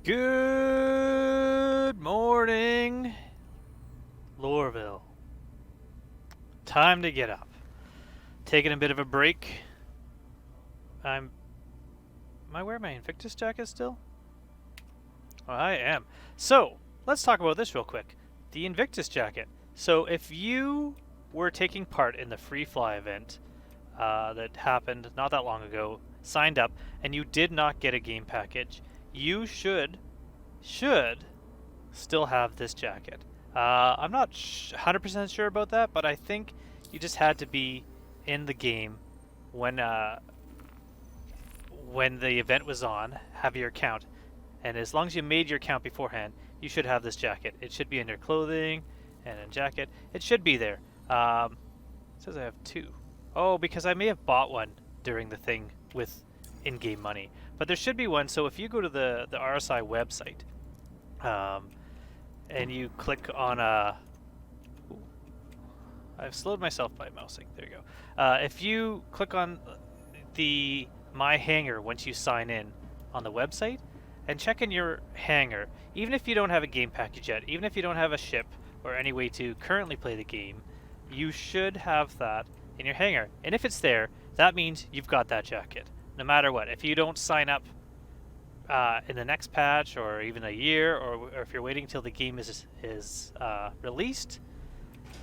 Good morning, Lorville. Time to get up. Taking a bit of a break. Am I wearing my Invictus jacket still? Oh, I am. So, let's talk about this real quick. The Invictus jacket. So, if you were taking part in the free fly event that happened not that long ago, signed up, and you did not get a game package, you should still have this jacket. I'm not 100% sure about that, but I think you just had to be in the game when the event was on, have your account, and as long as you made your account beforehand, you should have this jacket. It should be in your clothing and in jacket. It should be there. It says I have two. Oh, because I may have bought one during the thing with in-game money. But there should be one, so if you go to the RSI website, and you click on I've slowed myself by mousing. There you go. If you click on the My Hangar once you sign in on the website, and check in your hangar, even if you don't have a game package yet, even if you don't have a ship or any way to currently play the game, you should have that in your hangar. And if it's there, that means you've got that jacket, no matter what. If you don't sign up in the next patch, or even a year, or if you're waiting till the game is released,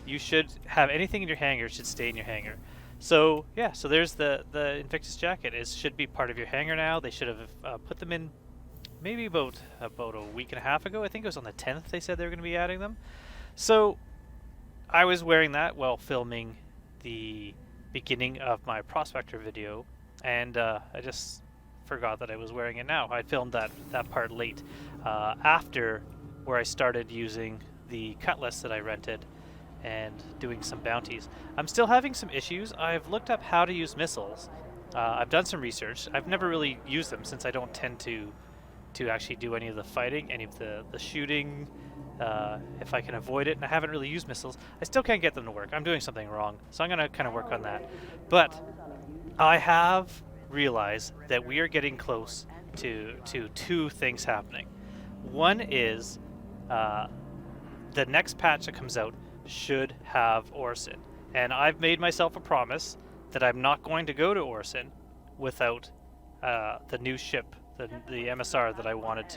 you should have anything in your hangar should stay in your hangar. So yeah, so there's the Invictus jacket. It should be part of your hangar now. They should have put them in maybe about a week and a half ago. I think it was on the 10th they said they were going to be adding them. So I was wearing that while filming the beginning of my Prospector video, and I just forgot that I was wearing it now. I filmed that part late, after where I started using the Cutlass that I rented and doing some bounties. I'm still having some issues. I've looked up how to use missiles. I've done some research. I've never really used them since I don't tend to actually do any of the fighting, any of the shooting, if I can avoid it, and I haven't really used missiles. I still can't get them to work. I'm doing something wrong, so I'm going to kind of work on that. But I have realized that we are getting close to two things happening. One is the next patch that comes out should have Orson, and I've made myself a promise that I'm not going to go to Orson without the new ship, the MSR that I wanted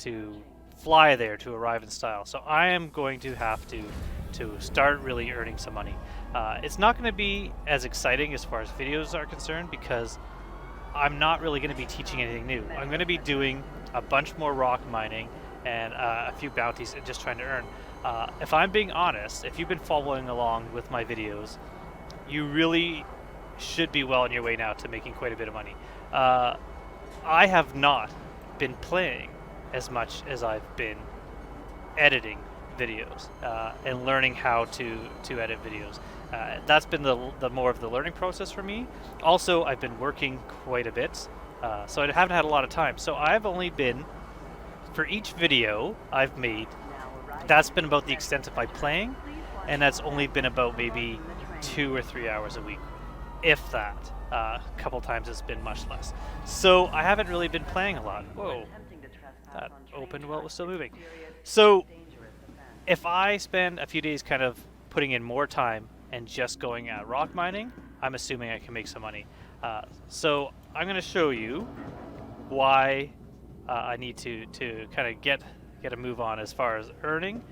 to fly there to arrive in style. So I am going to have to start really earning some money. It's not going to be as exciting as far as videos are concerned, because I'm not really going to be teaching anything new. I'm going to be doing a bunch more rock mining and a few bounties and just trying to earn. If I'm being honest, if you've been following along with my videos, you really should be well on your way now to making quite a bit of money. I have not been playing as much as I've been editing videos and learning how to edit videos. That's been the more of the learning process for me. Also, I've been working quite a bit, so I haven't had a lot of time. So I've only been, for each video I've made, that's been about the extent of my playing, and that's only been about maybe 2 or 3 hours a week, if that. A couple times it's been much less. So I haven't really been playing a lot. Whoa, that opened while it was still moving. So if I spend a few days kind of putting in more time and just going at rock mining, I'm assuming I can make some money. So I'm going to show you why I need to kind of get a move on as far as earning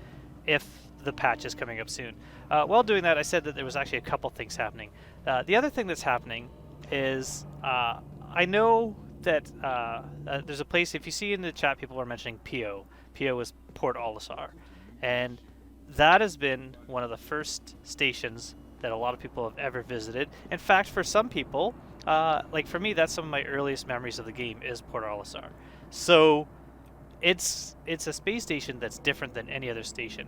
if the patch is coming up soon. While doing that, I said that there was actually a couple things happening. The other thing that's happening is I know that there's a place, if you see in the chat people are mentioning PO. PO is Port Alasar. And that has been one of the first stations that a lot of people have ever visited. In fact, for some people, like for me, that's some of my earliest memories of the game is Port Alasar. So it's a space station that's different than any other station.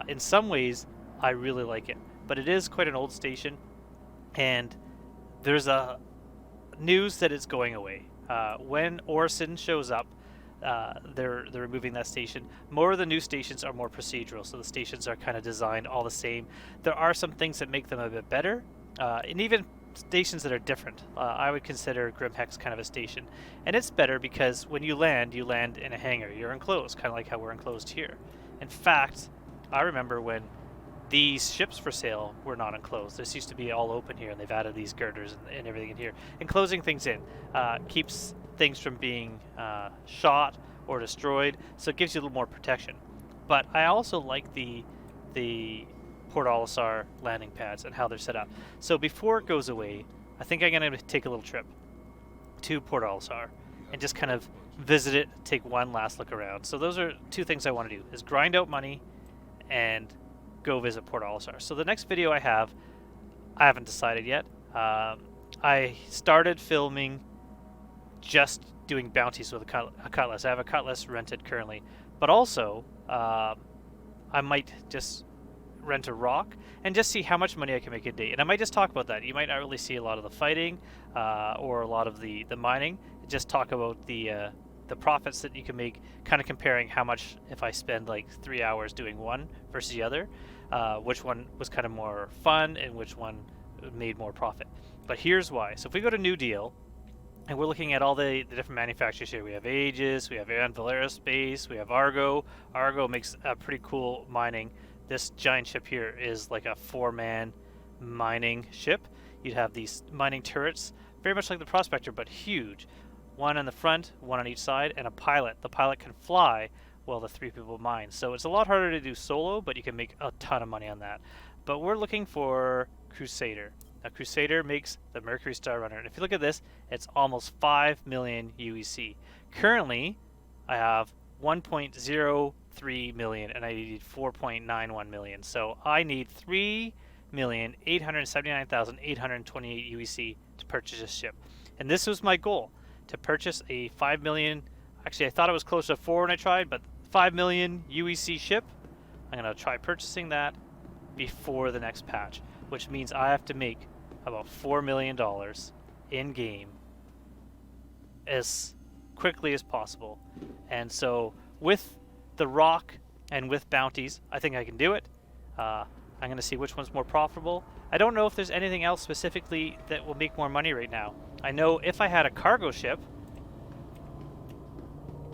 In some ways, I really like it, but it is quite an old station, and there's a news that it's going away. When Orson shows up, they're removing that station. More of the new stations are more procedural, so the stations are kind of designed all the same. There are some things that make them a bit better, and even stations that are different. I would consider Grimhex kind of a station, and it's better because when you land in a hangar. You're enclosed, kind of like how we're enclosed here. In fact, I remember when these ships for sale were not enclosed. This used to be all open here, and they've added these girders and everything in here. Enclosing things in keeps things from being shot or destroyed, so it gives you a little more protection. But I also like the Port Alasar landing pads and how they're set up. So before it goes away, I think I'm going to take a little trip to Port Alasar and just kind of visit it, take one last look around. So those are two things I want to do, is grind out money and go visit Port Alasar. So the next video I haven't decided yet. I started filming just doing bounties with a Cutlass. I have a Cutlass rented currently, but also I might just rent a rock and just see how much money I can make a day. And I might just talk about that. You might not really see a lot of the fighting or a lot of the mining. Just talk about the profits that you can make, kind of comparing how much if I spend like 3 hours doing one versus the other, which one was kind of more fun and which one made more profit. But here's why. So if we go to New Deal, and we're looking at all the different manufacturers here. We have Aegis, we have Anvil Aerospace, we have Argo. Argo makes a pretty cool mining. This giant ship here is like a 4-man mining ship. You'd have these mining turrets, very much like the Prospector, but huge. One on the front, one on each side, and a pilot. The pilot can fly while the 3 people mine. So it's a lot harder to do solo, but you can make a ton of money on that. But we're looking for Crusader. Now, Crusader makes the Mercury Star Runner. And if you look at this, it's almost 5 million UEC. Currently, I have 1.03 million, and I need 4.91 million. So I need 3,879,828 UEC to purchase this ship. And this was my goal, to purchase a 5 million, actually I thought it was close to 4 when I tried, but 5 million UEC ship. I'm going to try purchasing that before the next patch, which means I have to make about $4 million in game as quickly as possible. And so with the rock and with bounties, I think I can do it. I'm going to see which one's more profitable. I don't know if there's anything else specifically that will make more money right now. I know if I had a cargo ship,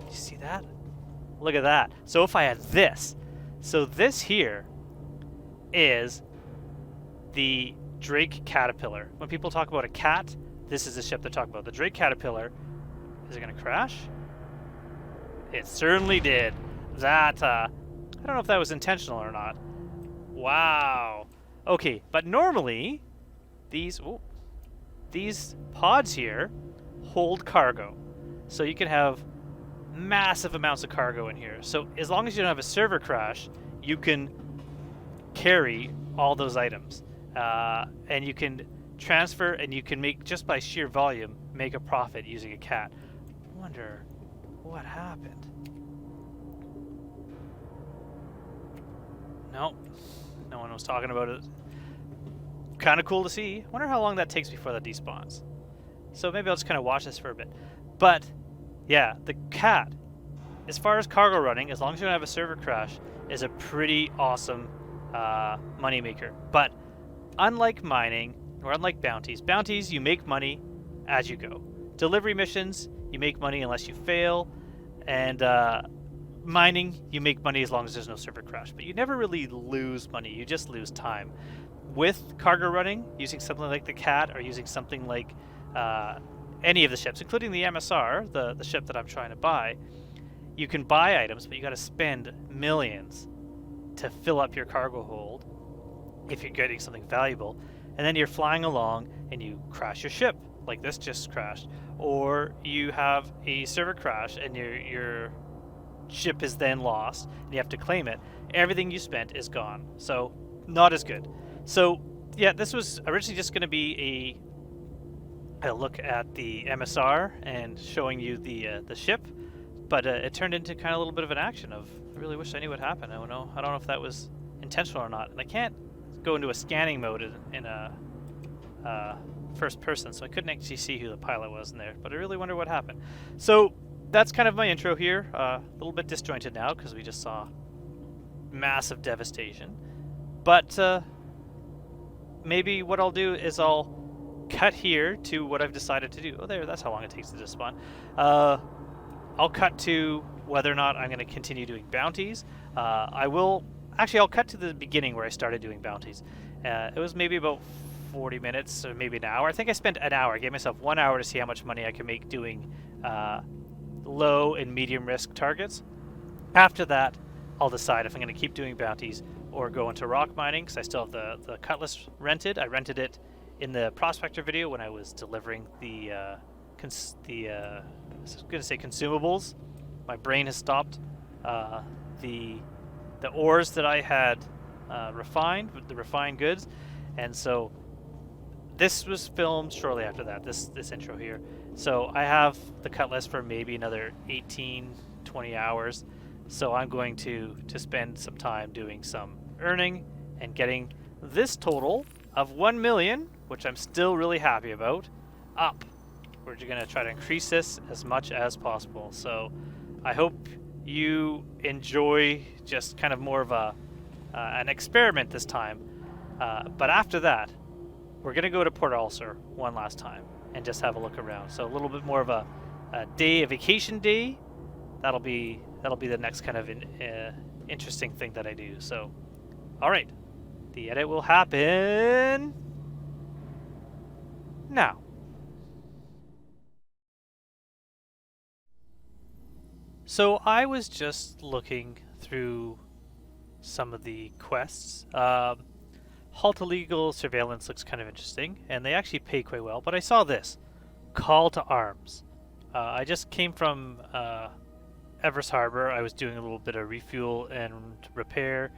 you see that? Look at that. So if I had this, so this here is the Drake Caterpillar. When people talk about a cat, this is the ship they're talking about. The Drake Caterpillar. Is it going to crash? It certainly did. That, I don't know if that was intentional or not. Wow. Okay, but normally, these pods here hold cargo. So you can have massive amounts of cargo in here. So as long as you don't have a server crash, you can carry all those items. And you can transfer, and you can make, just by sheer volume, make a profit using a cat. I wonder what happened. No one was talking about it. Kind of cool to see. Wonder how long that takes before that despawns. So maybe I'll just kind of watch this for a bit. But yeah, the cat, as far as cargo running, as long as you don't have a server crash, is a pretty awesome money maker. But unlike mining, or unlike bounties, you make money as you go. Delivery missions, you make money unless you fail. And mining, you make money as long as there's no server crash. But you never really lose money, you just lose time. With cargo running, using something like the Cat, or using something like any of the ships, including the MSR, the ship that I'm trying to buy, you can buy items, but you got to spend millions to fill up your cargo hold if you're getting something valuable. And then you're flying along and you crash your ship, like this just crashed. Or you have a server crash and your ship is then lost and you have to claim it. Everything you spent is gone. So not as good. So yeah, this was originally just going to be a look at the MSR and showing you the ship, but it turned into kind of a little bit of an action of, I really wish I knew what happened. I don't know if that was intentional or not. And I can't go into a scanning mode in a first person, so I couldn't actually see who the pilot was in there, but I really wonder what happened. So that's kind of my intro here. A little bit disjointed now because we just saw massive devastation, but maybe what I'll do is I'll cut here to what I've decided to do. Oh, there, that's how long it takes to just spawn. I'll cut to whether or not I'm going to continue doing bounties. I'll cut to the beginning where I started doing bounties. It was maybe about 40 minutes or maybe an hour. I think I spent an hour. I gave myself 1 hour to see how much money I could make doing low and medium risk targets. After that, I'll decide if I'm going to keep doing bounties or go into rock mining, because I still have the Cutlass rented. I rented it in the prospector video when I was delivering the I was going to say consumables. My brain has stopped. The ores that I had refined, the refined goods, and so this was filmed shortly after that, this intro here. So I have the Cutlass for maybe another 18, 20 hours. So I'm going to spend some time doing some earning and getting this total of 1 million, which I'm still really happy about, up. We're going to try to increase this as much as possible. So I hope you enjoy just kind of more of an experiment this time. But after that, we're going to go to Port Alasar one last time and just have a look around. So a little bit more of a vacation day. That'll be the next kind of interesting thing that I do. So, all right, the edit will happen now. So I was just looking through some of the quests. Halt illegal surveillance looks kind of interesting, and they actually pay quite well. But I saw this, call to arms. I just came from Everest Harbor. I was doing a little bit of refuel and repair,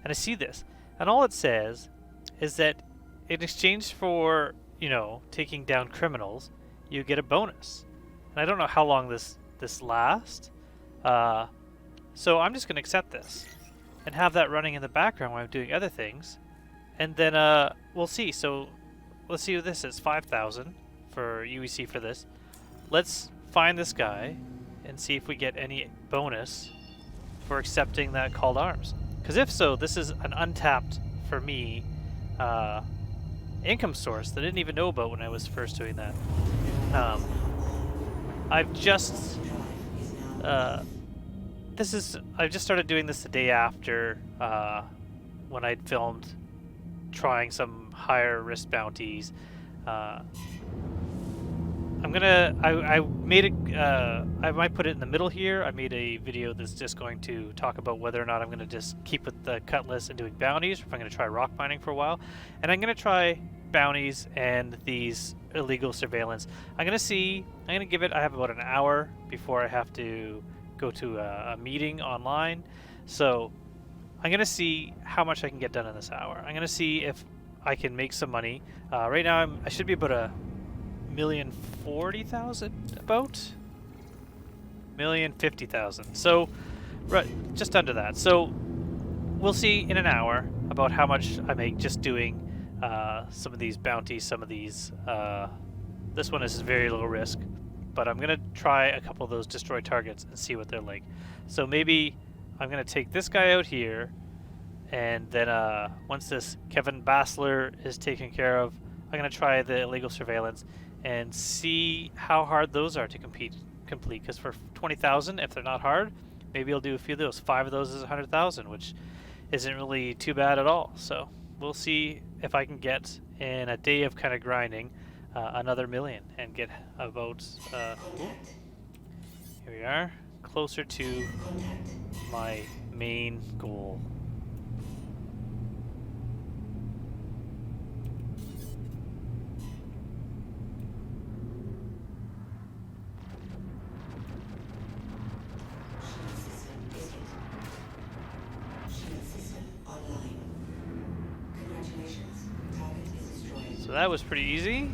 and I see this, and all it says is that in exchange for, you know, taking down criminals, you get a bonus. And I don't know how long this lasts, so I'm just going to accept this and have that running in the background while I'm doing other things, and then we'll see. So let's see what this is. 5,000 for UEC for this. Let's find this guy and see if we get any bonus for accepting that call to arms. Because if so, this is an untapped, for me, income source that I didn't even know about when I was first doing that. I've just started doing this the day after when I'd filmed trying some higher risk bounties. I might put it in the middle here. I made a video that's just going to talk about whether or not I'm going to just keep with the Cutlass and doing bounties, or if I'm going to try rock mining for a while. And I'm going to try bounties and these illegal surveillance. I'm going to give it, I have about an hour before I have to go to a meeting online. So I'm going to see how much I can get done in this hour. I'm going to see if I can make some money. Right now I should be about $1,040,000, about $1,050,000. So right, just under that. So we'll see in an hour about how much I make just doing some of these bounties, some of these. This one is very low risk, but I'm gonna try a couple of those destroy targets and see what they're like. So maybe I'm gonna take this guy out here, and then once this Kevin Bassler is taken care of, I'm gonna try the illegal surveillance and see how hard those are to complete. Because for 20,000, if they're not hard, maybe I'll do a few of those. 5 of those is 100,000, which isn't really too bad at all. So we'll see if I can get, in a day of kind of grinding, another million and get about here we are, closer to my main goal. So that was pretty easy.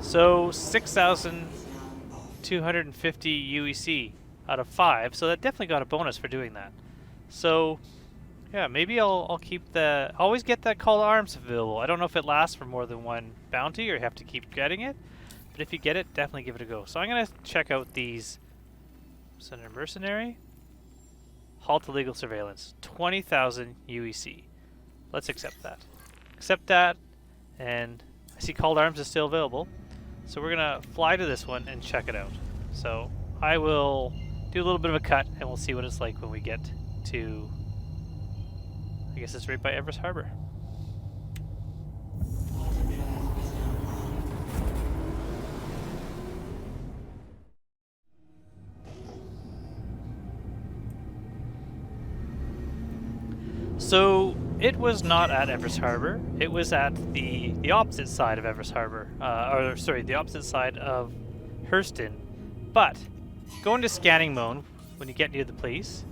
So 6,250 UEC out of 5. So that definitely got a bonus for doing that. So yeah, maybe I'll keep the, always get that call to arms available. I don't know if it lasts for more than one bounty or you have to keep getting it, But if you get it, definitely give it a go. So I'm going to check out these. Center Mercenary. Halt illegal surveillance. 20,000 UEC. Let's accept that. Accept that. And I see Called Arms is still available. So we're going to fly to this one and check it out. So I will do a little bit of a cut and we'll see what it's like when we get to, I guess it's right by Everest Harbor. So it was not at Everest Harbor. It was at the opposite side of Everest Harbor, or sorry, the opposite side of Hurston. But go into scanning mode when you get near the place,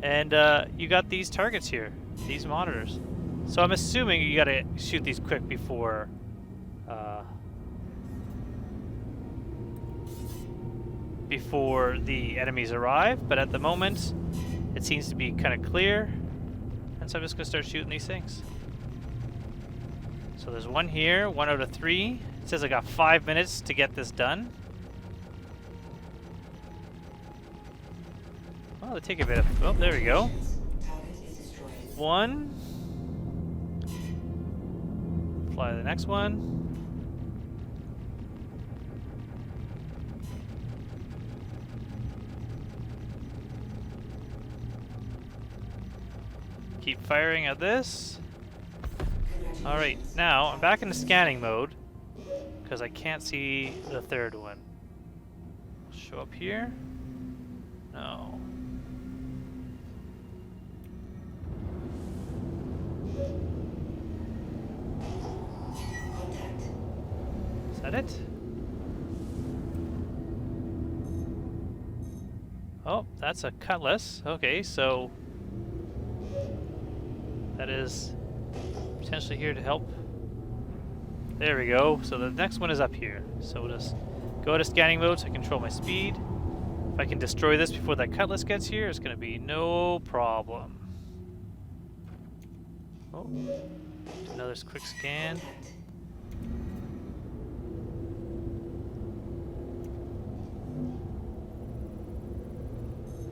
and you got these targets here, these monitors. So I'm assuming you got to shoot these quick before the enemies arrive. But at the moment, it seems to be kind of clear. And so I'm just going to start shooting these things. So there's one here, 1 out of 3. It says I got 5 minutes to get this done. Well, they take a bit of... Oh, there we go. 1. Fly to the next one. Keep firing at this. Alright, now I'm back into scanning mode because I can't see the third one. Show up here? No. Is that it? Oh, that's a Cutlass. Okay, so that is potentially here to help. There we go. So the next one is up here. So we'll just go to scanning mode to control my speed. If I can destroy this before that Cutlass gets here, it's going to be no problem. Oh, another quick scan.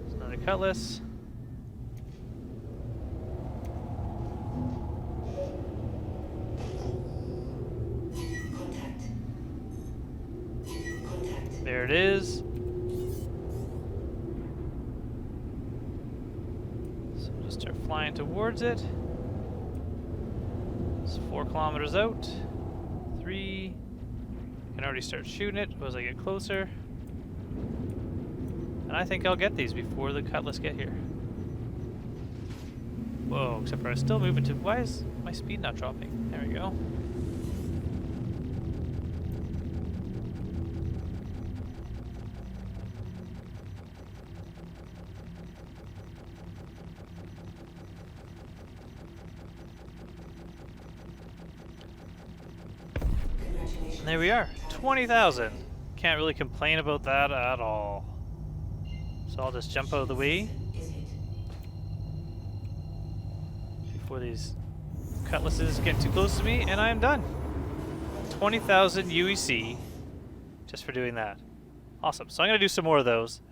There's another Cutlass. There it is. So we'll just start flying towards it. It's 4 kilometers out. 3. I can already start shooting it as I get closer. And I think I'll get these before the Cutlass get here. Whoa, except for I'm still moving to... Why is my speed not dropping? There we go. And there we are, 20,000. Can't really complain about that at all. So I'll just jump out of the way before these Cutlasses get too close to me, and I am done. 20,000 UEC just for doing that. Awesome. So I'm going to do some more of those.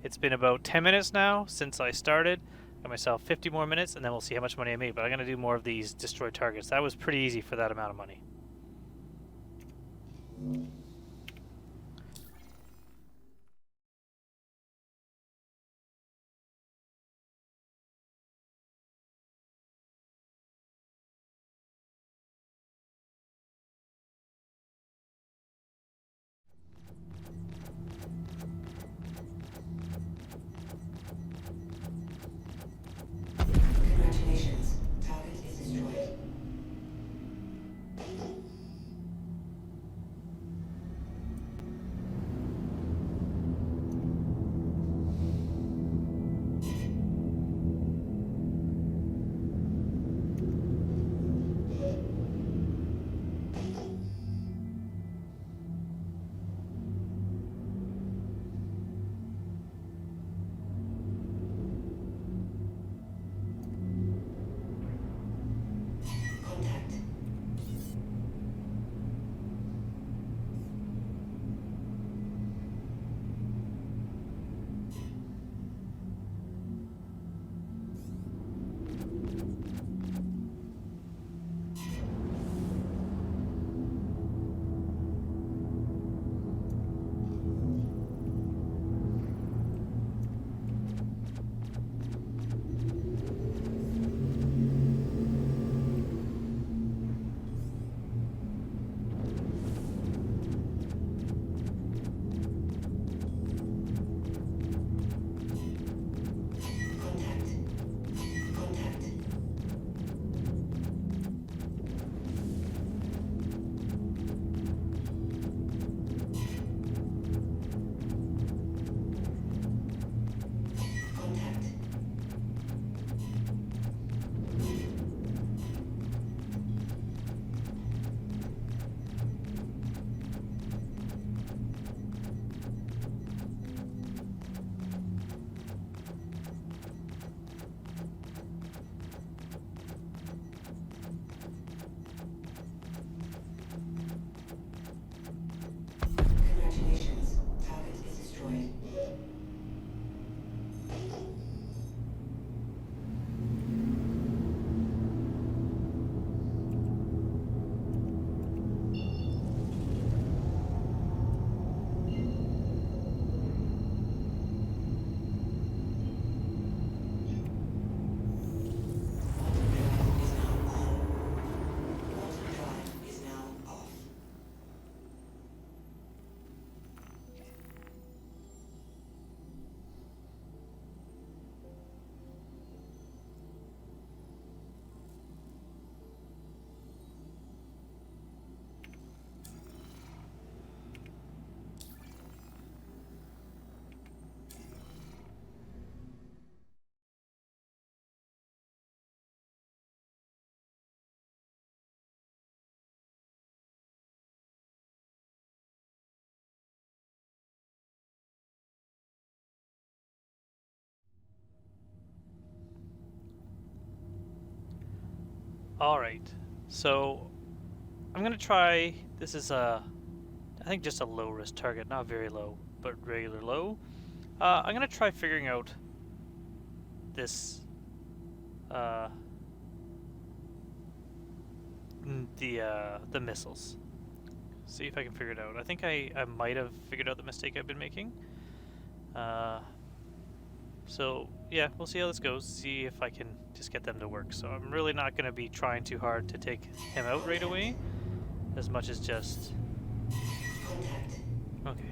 It's been about 10 minutes now since I started. Got myself 50 more minutes, and then we'll see how much money I made. But I'm going to do more of these destroy targets. That was pretty easy for that amount of money. Congratulations. Target is destroyed. Alright, so I'm gonna try, this is I think just a low risk target, not very low, but regular low. I'm gonna try figuring out this, the missiles. See if I can figure it out. I think I might have figured out the mistake I've been making. So yeah, we'll see how this goes, see if I can just get them to work. So I'm really not going to be trying too hard to take him out right away, as much as just... Okay.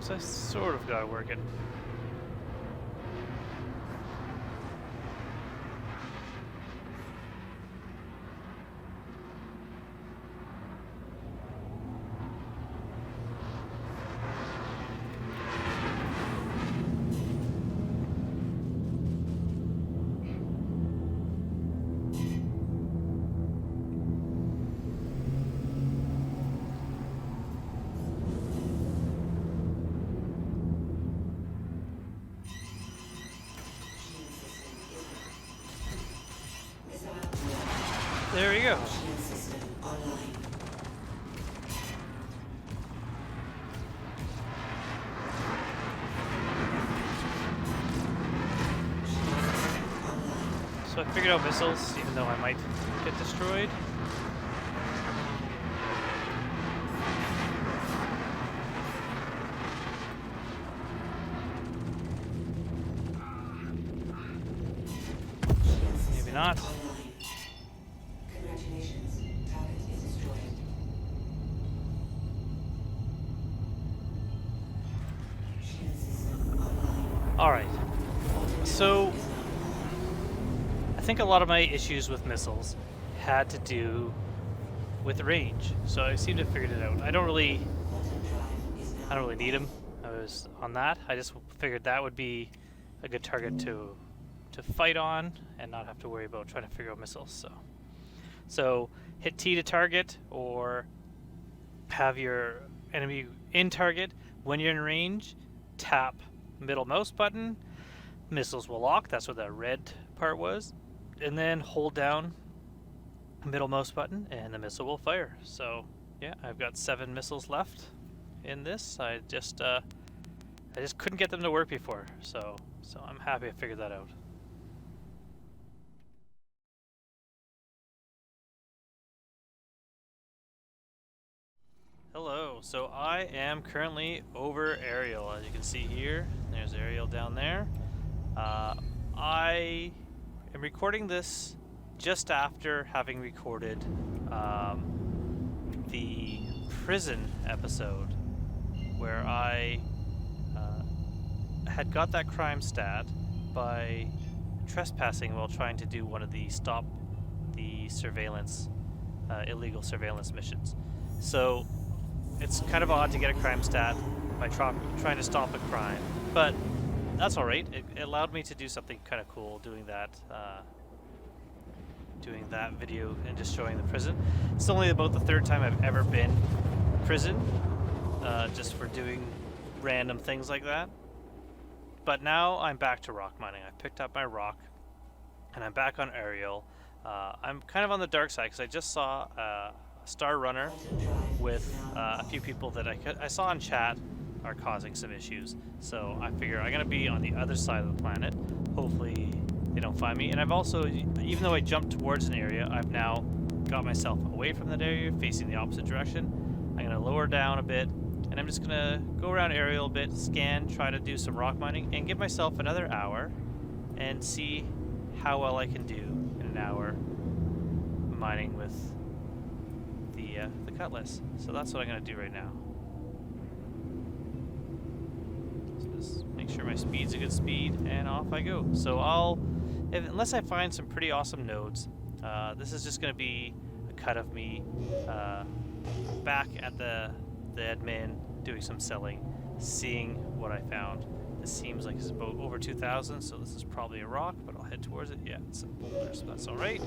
So I sort of got it working. There we go. So I figured out missiles, even though I might get destroyed. Maybe not. Alright, so I think a lot of my issues with missiles had to do with range, so I seem to have figured it out. I don't really need them. I was on that. I just figured that would be a good target to fight on and not have to worry about trying to figure out missiles. So hit T to target, or have your enemy in target. When you're in range, tap middle mouse button, missiles will lock. That's what that red part was. And then hold down middle mouse button and the missile will fire. So yeah, I've got 7 missiles left in this. I just couldn't get them to work before, so I'm happy I figured that out. Hello, so I am currently over Ariel, as you can see here. There's Ariel down there. I am recording this just after having recorded the prison episode, where I had got that crime stat by trespassing while trying to do one of the stop the surveillance, illegal surveillance missions. So it's kind of odd to get a crime stat by trying to stop a crime, but that's alright. It allowed me to do something kind of cool doing that video and just showing the prison. It's only about the 3rd time I've ever been in prison, just for doing random things like that. But now I'm back to rock mining. I picked up my rock and I'm back on Ariel. I'm kind of on the dark side because I just saw a Star Runner with a few people that I saw in chat are causing some issues. So I figure I'm gonna be on the other side of the planet. Hopefully they don't find me. And I've also, even though I jumped towards an area, I've now got myself away from that area, facing the opposite direction. I'm gonna lower down a bit, and I'm just gonna go around aerial a bit, scan, try to do some rock mining, and give myself another hour and see how well I can do in an hour mining with the Cutlass. So that's what I'm gonna do right now. So just make sure my speed's a good speed, and off I go. So unless I find some pretty awesome nodes, this is just gonna be a cut of me back at the admin doing some selling, seeing what I found. This seems like it's about over 2,000, so this is probably a rock, but I'll head towards it. Yeah, it's a boulder, so that's alright.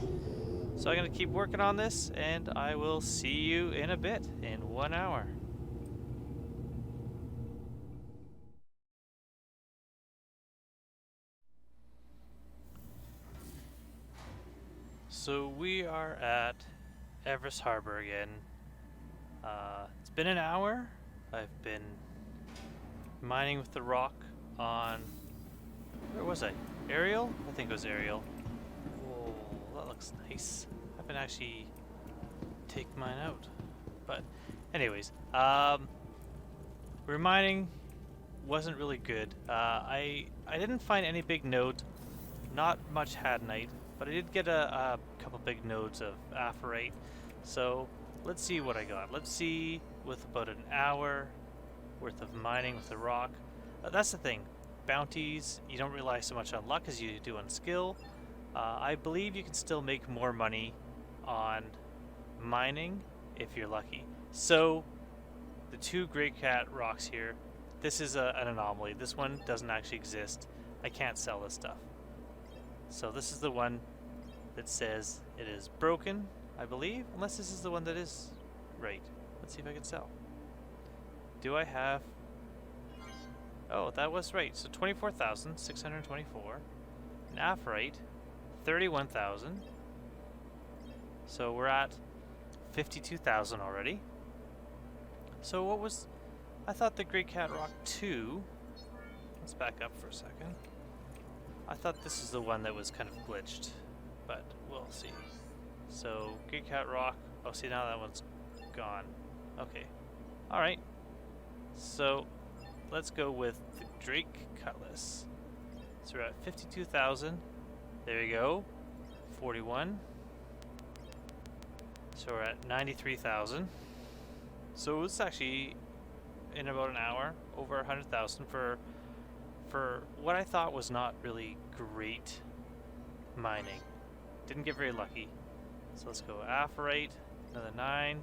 So I'm going to keep working on this, and I will see you in a bit, in 1 hour. So we are at Everest Harbor again. It's been an hour. I've been mining with the rock on... Where was I? Aerial? I think it was aerial. Oh, that looks nice. I haven't actually taken mine out. But anyways, mining wasn't really good. I didn't find any big nodes. Not much hadnite, but I did get a couple big nodes of aphrite. So let's see what I got. Let's see, with about an hour worth of mining with the rock. That's the thing. Bounties, you don't rely so much on luck as you do on skill. I believe you can still make more money on mining if you're lucky. So the 2 Great Cat rocks here, this is an anomaly. This one doesn't actually exist. I can't sell this stuff. So this is the one that says it is broken, I believe, unless this is the one that is right. Let's see if I can sell. Do I have... Oh, that was right. So 24,624. An aphrite, 31,000. So we're at 52,000 already. So what was... I thought the Great Cat Rock 2... Let's back up for a second. I thought this is the one that was kind of glitched, but we'll see. So Great Cat Rock... Oh, see, now that one's gone. Okay. Alright. So let's go with the Drake Cutlass. So we're at 52,000. There you go. 41. So we're at 93,000. So it's actually in about an hour over 100,000 for what I thought was not really great mining. Didn't get very lucky. So let's go aphrite, another 9.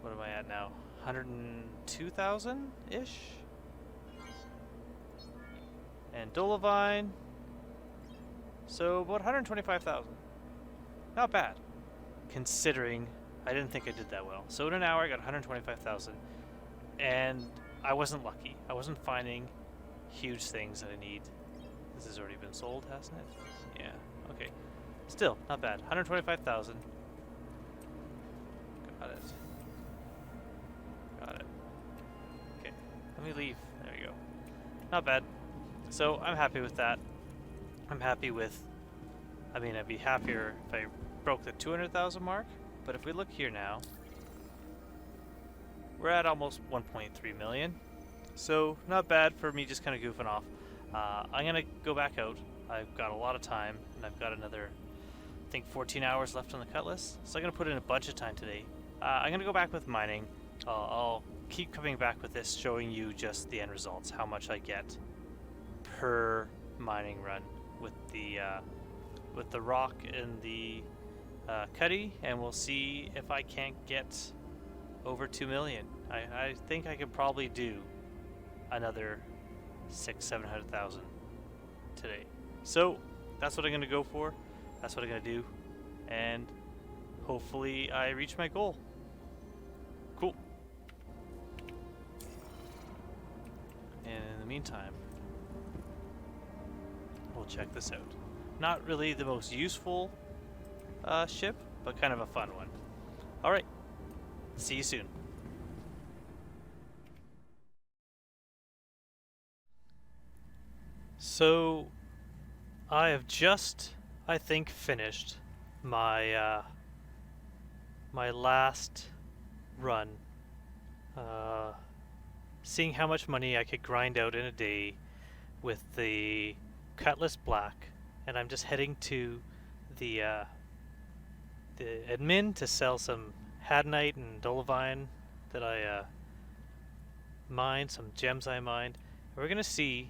What am I at now? 102,000-ish? And Dolovine. So about 125,000. Not bad, considering I didn't think I did that well. So in an hour I got 125,000. And I wasn't lucky. I wasn't finding huge things that I need. This has already been sold, hasn't it? Yeah, okay. Still, not bad. 125,000. Got it. Got it. Okay, let me leave. There we go. Not bad. So I'm happy with that. I'm happy with... I mean, I'd be happier if I broke the 200,000 mark. But if we look here now, we're at almost 1.3 million. So not bad for me just kind of goofing off. I'm going to go back out. I've got a lot of time, and I've got another, I think, 14 hours left on the Cutlass. So I'm going to put in a bunch of time today. I'm going to go back with mining. I'll keep coming back with this, showing you just the end results, how much I get per mining run with the rock and the cutty, and we'll see if I can't get over 2 million. I think I could probably do another 600,000-700,000 today. So that's what I'm going to go for. That's what I'm going to do, and hopefully I reach my goal. Cool. And in the meantime, we'll check this out. Not really the most useful ship, but kind of a fun one. Alright, see you soon. So I have just, I think, finished my my last run, seeing how much money I could grind out in a day with the Cutlass Black, and I'm just heading to the admin to sell some Hadnite and Dolivine that I mined, some gems I mined. We're gonna see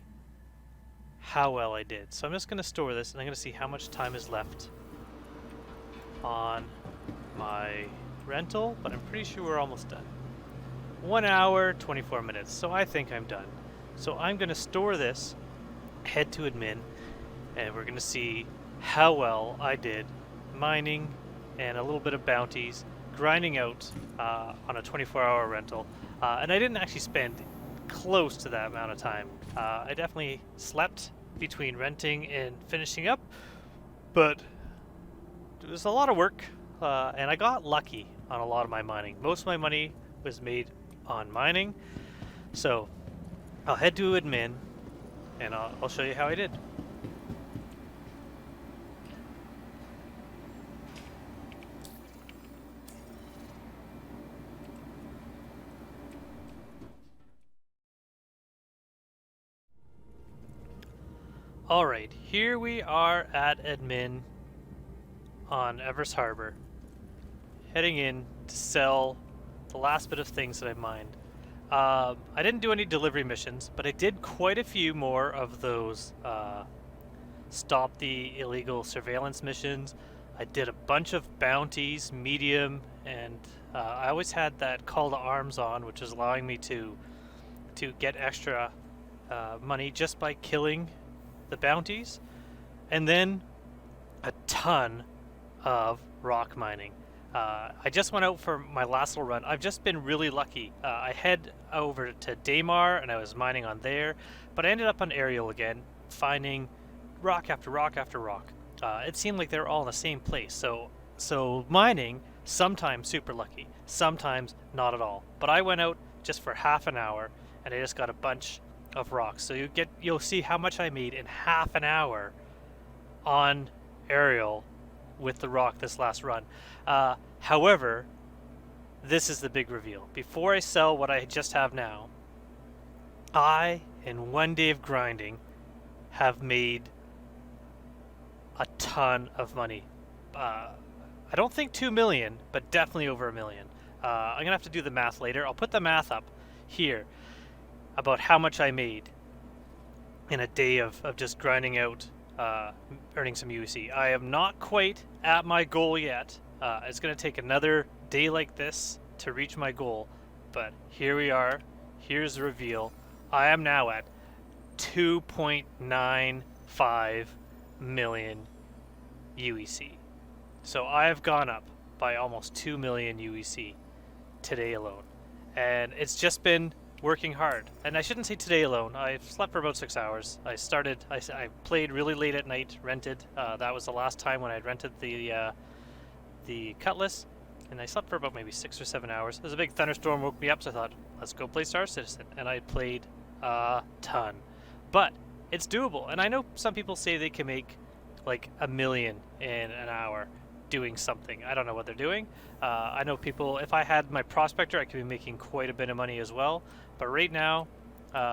how well I did. So I'm just gonna store this, and I'm gonna see how much time is left on my rental, but I'm pretty sure we're almost done. 1 hour, 24 minutes, so I think I'm done. So I'm gonna store this, head to admin, and we're gonna see how well I did mining and a little bit of bounties, grinding out on a 24-hour rental. And I didn't actually spend close to that amount of time. I definitely slept between renting and finishing up, but it was a lot of work, and I got lucky on a lot of my mining. Most of my money was made on mining, so I'll head to admin and I'll show you how I did. Alright, here we are at admin on Everest Harbor, heading in to sell the last bit of things that I mined. I didn't do any delivery missions, but I did quite a few more of those stop the illegal surveillance missions. I did a bunch of bounties, medium, and I always had that call to arms on, which was allowing me to get extra money just by killing the bounties, and then a ton of rock mining. I just went out for my last little run. I've just been really lucky. I head over to Daymar and I was mining on there, but I ended up on Ariel again, finding rock after rock after rock. It seemed like they were all in the same place. So mining, sometimes super lucky, sometimes not at all. But I went out just for half an hour and I just got a bunch of rocks. So you'll see how much I made in half an hour on Ariel with the rock this last run. However, this is the big reveal. Before I sell what I just have now, I, in 1 day of grinding, have made a ton of money. I don't think 2 million, but definitely over $1 million. I'm gonna have to do the math later. I'll put the math up here about how much I made in a day of just grinding out, earning some UEC. I am not quite at my goal yet. It's going to take another day like this to reach my goal, but here we are. Here's the reveal. I am now at 2.95 million UEC. So I have gone up by almost 2 million UEC today alone. And it's just been working hard. And I shouldn't say today alone. I slept for about 6 hours. I played really late at night, rented. That was the last time when I'd rented the Cutlass, and I slept for about maybe 6 or 7 hours. There's a big thunderstorm woke me up, so I thought, let's go play Star Citizen. And I played a ton. But it's doable. And I know some people say they can make like $1 million in an hour doing something. I don't know what they're doing. I know people, if I had my prospector, I could be making quite a bit of money as well. But right now,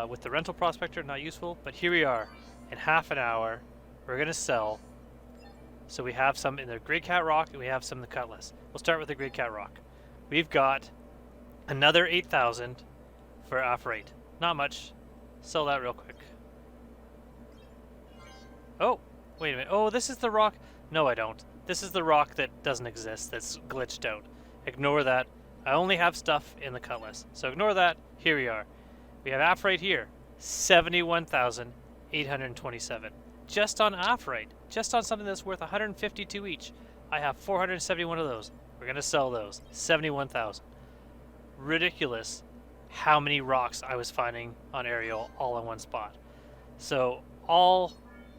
with the rental prospector, not useful. But here we are. In half an hour, we're going to sell. So we have some in the Great Cat Rock, and we have some in the Cutlass. We'll start with the Great Cat Rock. We've got another 8,000 for Aphorite. Not much. Sell that real quick. Oh, wait a minute. Oh, this is the rock. No, I don't. This is the rock that doesn't exist, that's glitched out. Ignore that. I only have stuff in the Cutlass. So ignore that. Here we are. We have Aphorite here. 71,827. Just on Aphorite. Just on something that's worth 152 each. I have 471 of those. We're going to sell those. 71,000. Ridiculous how many rocks I was finding on Ariel all in one spot. So all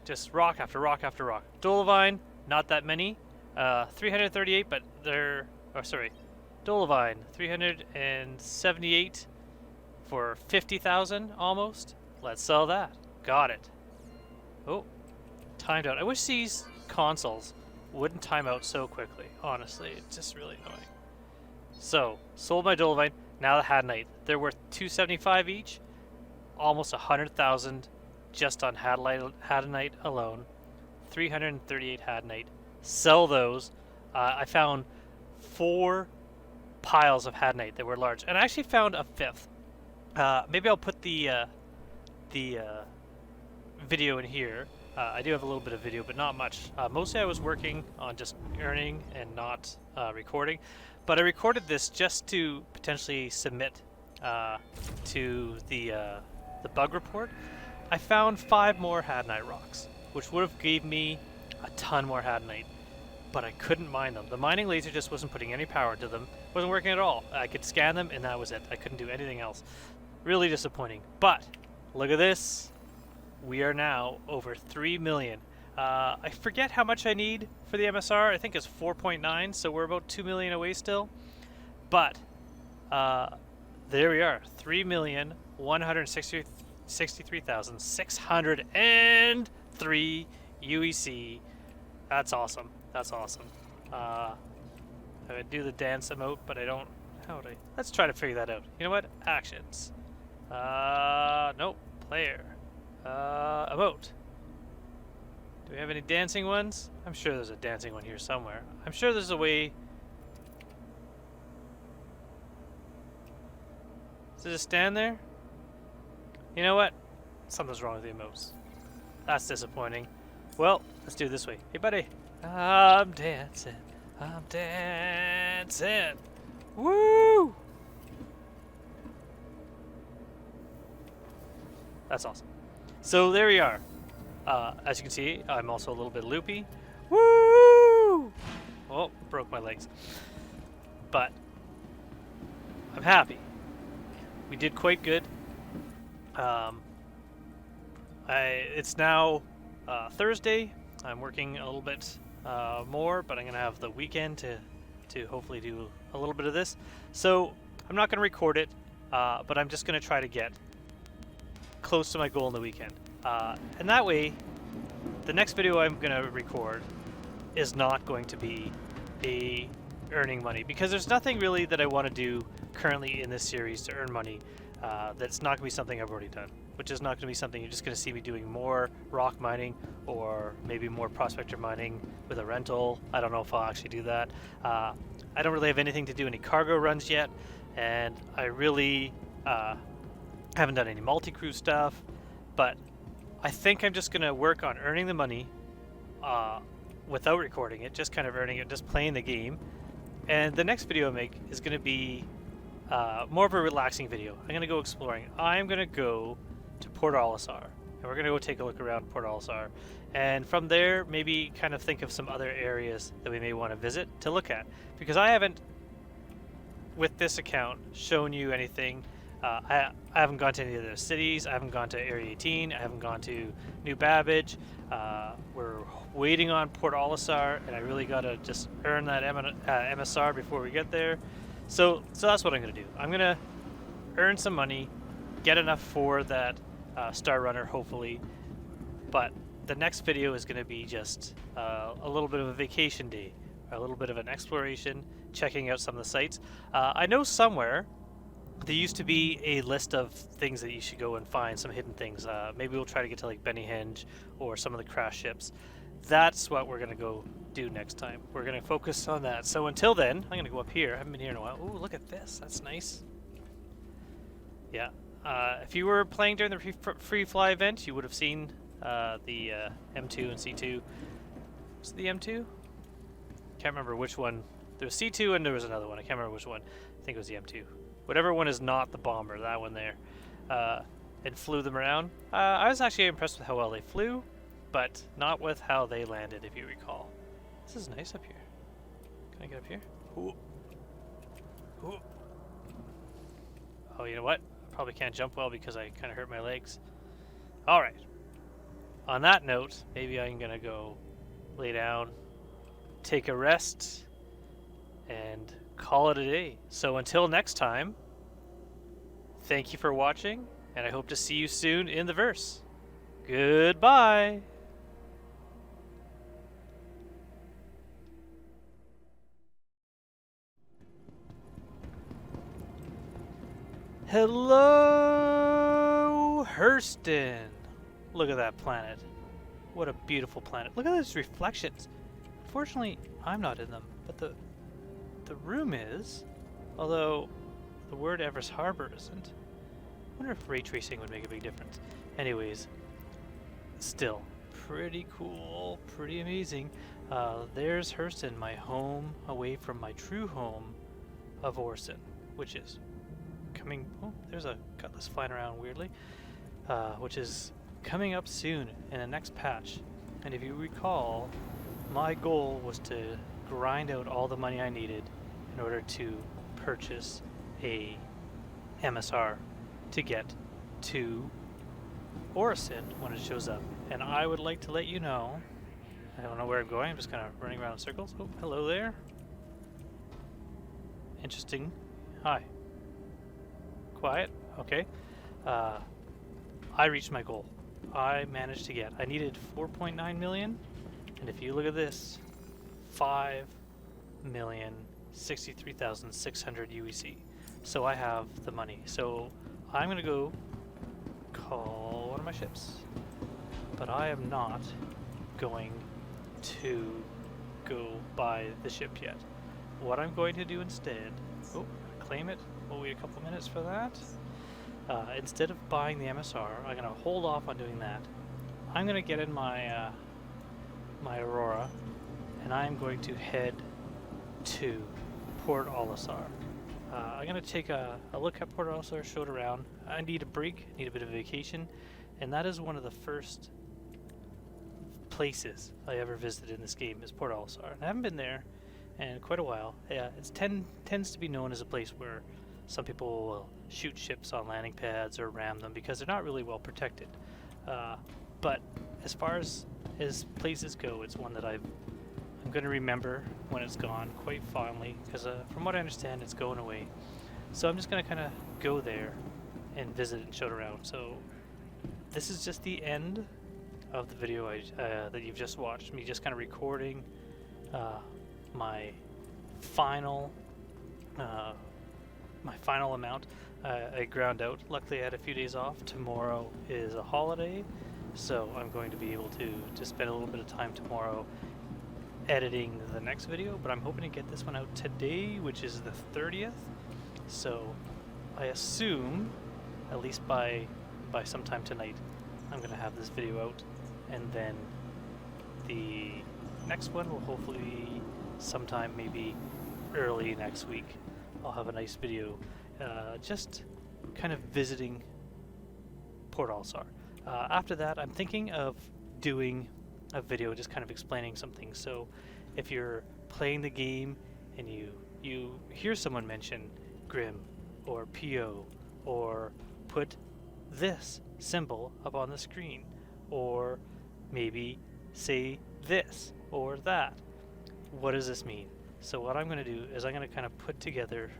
just rock after rock after rock. Dolivine, not that many. 338, but they're... Oh, sorry. Dolivine, 378 for 50,000 almost. Let's sell that. Got it. Oh, timed out. I wish these consoles wouldn't time out so quickly. Honestly, it's just really annoying. So, sold my Dolomite, now the Hadanite. They're worth $275 each, almost 100,000 just on Hadanite alone. 338 Hadanite. Sell those. I found 4 piles of Hadanite that were large, and I actually found a 5th. Maybe I'll put the video in here. I do have a little bit of video, but not much. Mostly I was working on just earning and not recording. But I recorded this just to potentially submit to the bug report. I found 5 more Hadanite rocks, which would have gave me a ton more Hadanite, but I couldn't mine them. The mining laser just wasn't putting any power to them. Wasn't working at all. I could scan them and that was it. I couldn't do anything else. Really disappointing. But look at this. We are now over 3 million. I forget how much I need for the MSR. I think it's 4.9, so we're about 2 million away still. But there we are, 3,163,603 UEC. That's awesome. That's awesome. I would do the dance emote, but I don't. How would I? Let's try to figure that out. You know what? Actions. Nope. Player. Emote. Do we have any dancing ones? I'm sure there's a dancing one here somewhere. I'm sure there's a way. Does it just stand there? You know what? Something's wrong with the emotes. That's disappointing. Well, let's do it this way. Hey, buddy. I'm dancing. I'm dancing. Woo! That's awesome. So there we are. As you can see, I'm also a little bit loopy. Woo! Oh, broke my legs. But I'm happy. We did quite good. It's now Thursday. I'm working a little bit more, but I'm going to have the weekend to hopefully do a little bit of this. So I'm not going to record it, but I'm just going to try to get close to my goal in the weekend. And that way, the next video I'm going to record is not going to be a earning money, because there's nothing really that I want to do currently in this series to earn money that's not going to be something I've already done, which is not going to be something you're just going to see me doing more rock mining or maybe more prospector mining with a rental. I don't know if I'll actually do that. I don't really have anything to do any cargo runs yet, and I really haven't done any multi-crew stuff, but I think I'm just going to work on earning the money without recording it, just kind of earning it, just playing the game. And the next video I make is going to be more of a relaxing video. I'm going to go exploring. I'm going to go to Port Alasar, and we're going to go take a look around Port Alasar. And from there, maybe kind of think of some other areas that we may want to visit to look at. Because I haven't, with this account, shown you anything. I haven't gone to any of the cities. I haven't gone to Area 18. I haven't gone to New Babbage. We're waiting on Port Alasar, and I really got to just earn that MSR before we get there. So that's what I'm going to do. I'm going to earn some money, get enough for that Star Runner, hopefully. But the next video is going to be just a little bit of a vacation day, a little bit of an exploration, checking out some of the sites. I know somewhere there used to be a list of things that you should go and find, some hidden things. Maybe we'll try to get to like Bennyhenge or some of the crash ships. That's what we're going to go do next time. We're going to focus on that. So until then, I'm going to go up here. I haven't been here in a while. Ooh, look at this. That's nice. Yeah. If you were playing during the free fly event, you would have seen the M2 and C2. Was it the M2? Can't remember which one. There was C2 and there was another one. I can't remember which one. I think it was the M2. Whatever one is not the bomber, that one there. And flew them around. I was actually impressed with how well they flew, but not with how they landed, if you recall. This is nice up here. Can I get up here? Ooh. Ooh. Oh, you know what? I probably can't jump well because I kind of hurt my legs. Alright. On that note, maybe I'm going to go lay down, take a rest, and call it a day. So until next time, thank you for watching, and I hope to see you soon in the verse. Goodbye! Hello, Hurston. Look at that planet. What a beautiful planet. Look at those reflections. Unfortunately, I'm not in them, but the room is. Although the word Everest Harbor isn't. I wonder if ray tracing would make a big difference. Anyways, still pretty cool, pretty amazing. There's Hurston, my home away from my true home of Orson, which is coming. Oh, there's a Cutlass flying around weirdly, which is coming up soon in the next patch. And if you recall, my goal was to grind out all the money I needed in order to purchase a MSR to get to Orison when it shows up. And I would like to let you know, I don't know where I'm going, I'm just kind of running around in circles. Oh, hello there. Interesting. Hi. Quiet. Okay. I reached my goal. I managed to get, I needed 4.9 million, and if you look at this, 5,063,600 UEC. So I have the money. So I'm gonna go call one of my ships, but I am not going to go buy the ship yet. What I'm going to do instead, oh, claim it. We'll wait a couple minutes for that. Instead of buying the MSR, I'm going to hold off on doing that. I'm going to get in my my Aurora, and I'm going to head to Port Alasar. I'm going to take a look at Port Alasar, show it around. I need a break, need a bit of a vacation, and that is one of the first places I ever visited in this game, is Port Alasar. And I haven't been there in quite a while. Yeah, it tends to be known as a place where some people will shoot ships on landing pads or ram them because they're not really well protected. But as far as places go, it's one that I'm going to remember when it's gone quite fondly, because from what I understand, it's going away. So I'm just going to kind of go there and visit and show it around. So this is just the end of the video that you've just watched. Me just kind of recording my final amount. I ground out. Luckily I had a few days off. Tomorrow is a holiday, so I'm going to be able to spend a little bit of time tomorrow editing the next video, but I'm hoping to get this one out today, which is the 30th. So I assume at least by sometime tonight I'm going to have this video out, and then the next one will hopefully be sometime maybe early next week. I'll have a nice video just kind of visiting Port Alasar. After that, I'm thinking of doing a video just kind of explaining some things. So if you're playing the game and you hear someone mention Grim or PO, or put this symbol up on the screen, or maybe say this or that, what does this mean? So what I'm going to do is I'm going to kind of put together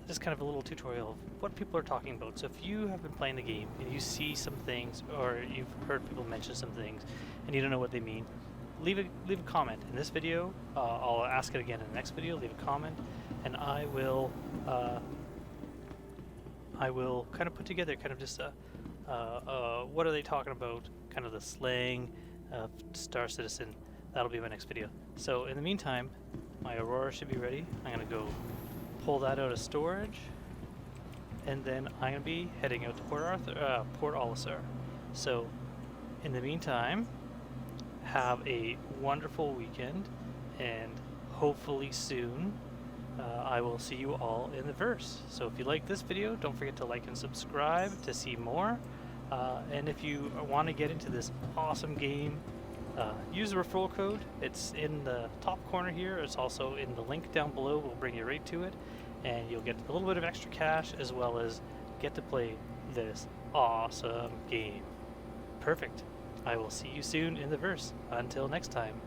just kind of a little tutorial of what people are talking about. So if you have been playing the game and you see some things, or you've heard people mention some things and you don't know what they mean, leave a comment in this video. I'll ask it again in the next video. Leave a comment, and I will kind of put together kind of just what are they talking about, kind of the slang of Star Citizen. That'll be my next video. So in the meantime, my Aurora should be ready. I'm going to go pull that out of storage, and then I'm going to be heading out to Port Alasar. So in the meantime, have a wonderful weekend, and hopefully soon I will see you all in the verse. So if you like this video, don't forget to like and subscribe to see more. And if you want to get into this awesome game, use the referral code. It's in the top corner here. It's also in the link down below. We'll bring you right to it, and you'll get a little bit of extra cash as well as get to play this awesome game. Perfect. I will see you soon in the verse. Until next time.